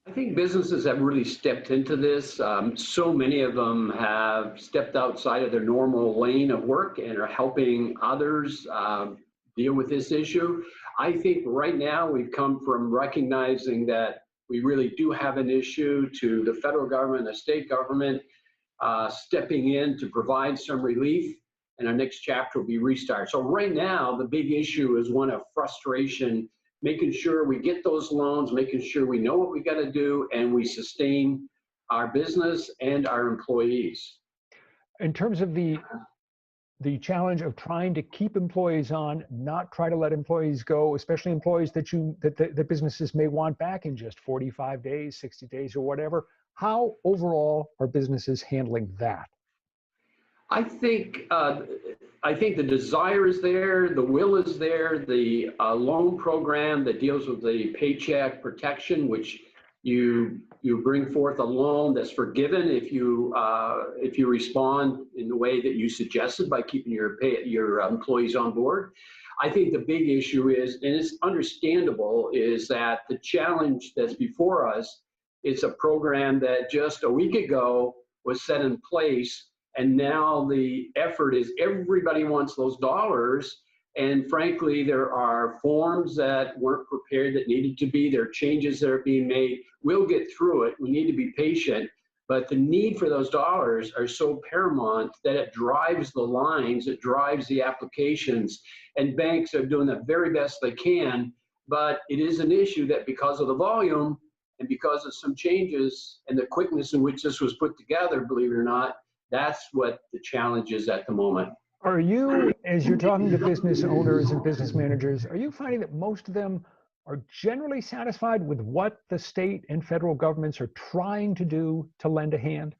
I think businesses have really stepped into this. So many of them have stepped outside of their normal lane of work and are helping others deal with this issue. I think right now we've come from recognizing that we really do have an issue to the federal government, the state government stepping in to provide some relief, and our next chapter will be restart. So right now, the big issue is one of frustration, making sure we get those loans, making sure we know what we got to do, and we sustain our business and our employees. In terms of the challenge of trying to keep employees on, not try to let employees go, especially employees that the businesses may want back in just 45 days, 60 days, or whatever. How overall are businesses handling that? I think the desire is there, the will is there, the loan program that deals with the paycheck protection, which you bring forth a loan that's forgiven if you respond in the way that you suggested by keeping your employees on board. I think the big issue is, and it's understandable, is that the challenge that's before us is a program that just a week ago was set in place. And now the effort is everybody wants those dollars. And frankly, there are forms that weren't prepared that needed to be. There are changes that are being made. We'll get through it. We need to be patient. But the need for those dollars are so paramount that it drives the lines, it drives the applications. And banks are doing the very best they can. But it is an issue that because of the volume and because of some changes and the quickness in which this was put together, believe it or not, that's what the challenge is at the moment. Are you, as you're talking to business owners and business managers, are you finding that most of them are generally satisfied with what the state and federal governments are trying to do to lend a hand?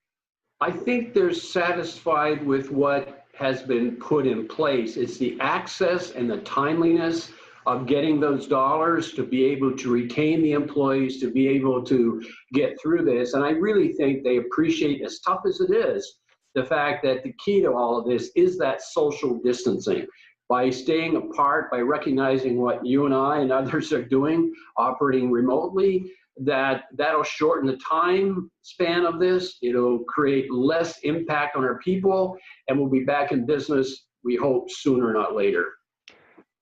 I think they're satisfied with what has been put in place. It's the access and the timeliness of getting those dollars to be able to retain the employees, to be able to get through this. And I really think they appreciate, as tough as it is, the fact that the key to all of this is that social distancing. By staying apart, by recognizing what you and I and others are doing, operating remotely, that'll shorten the time span of this. It'll create less impact on our people, and we'll be back in business, we hope, sooner, not later.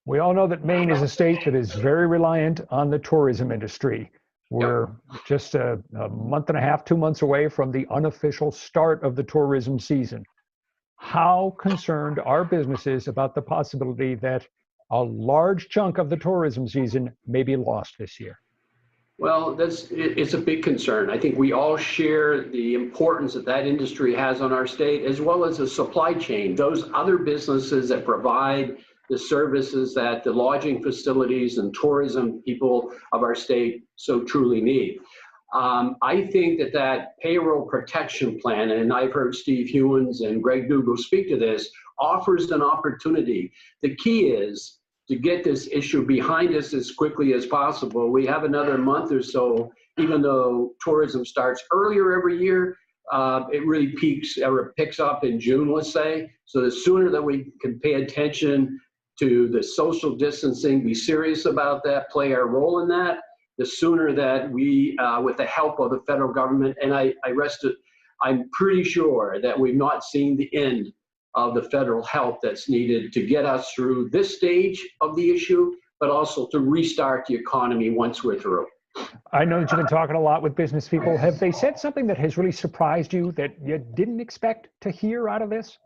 We all know that Maine is a state that is very reliant on the tourism industry. We're just a month and a half, 2 months away from the unofficial start of the tourism season. How concerned are businesses about the possibility that a large chunk of the tourism season may be lost this year? Well, it's a big concern. I think we all share the importance that that industry has on our state, as well as the supply chain, those other businesses that provide the services that the lodging facilities and tourism people of our state so truly need. I think that payroll protection plan, and I've heard Steve Hewins and Greg Dougal speak to this, offers an opportunity. The key is to get this issue behind us as quickly as possible. We have another month or so, even though tourism starts earlier every year, it really picks up in June, let's say. So the sooner that we can pay attention to the social distancing, be serious about that, play our role in that, the sooner that we, with the help of the federal government, and I'm pretty sure that we've not seen the end of the federal help that's needed to get us through this stage of the issue, but also to restart the economy once we're through. I know that you've been talking a lot with business people. Have they said something that has really surprised you that you didn't expect to hear out of this?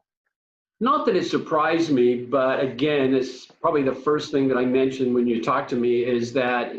Not that it surprised me, but again, it's probably the first thing that I mentioned when you talked to me is that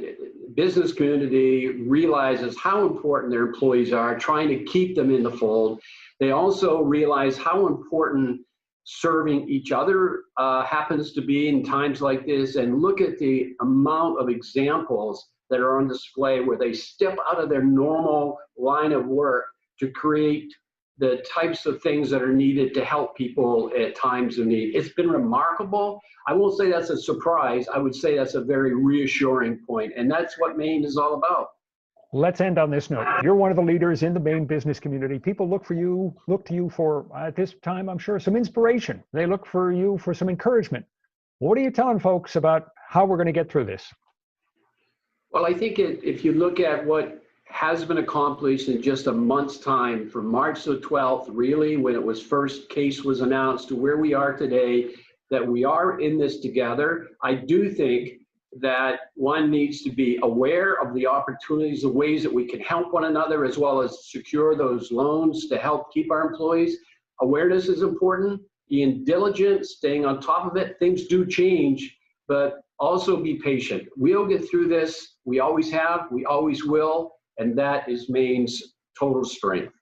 business community realizes how important their employees are, trying to keep them in the fold. They also realize how important serving each other happens to be in times like this, and look at the amount of examples that are on display where they step out of their normal line of work to create the types of things that are needed to help people at times of need. It's been remarkable. I won't say that's a surprise. I would say that's a very reassuring point, and that's what Maine is all about. Let's end on this note. You're one of the leaders in the Maine business community. People look to you for, at this time, I'm sure, some inspiration. They look for you for some encouragement. What are you telling folks about how we're going to get through this? Well, I think if you look at what has been accomplished in just a month's time, from March the 12th, really, when it was first case was announced, to where we are today, that we are in this together. I do think that one needs to be aware of the opportunities, the ways that we can help one another, as well as secure those loans to help keep our employees. Awareness is important, being diligent, staying on top of it. Things do change, but also be patient. We'll get through this. We always have, we always will, and that is Maine's total strength.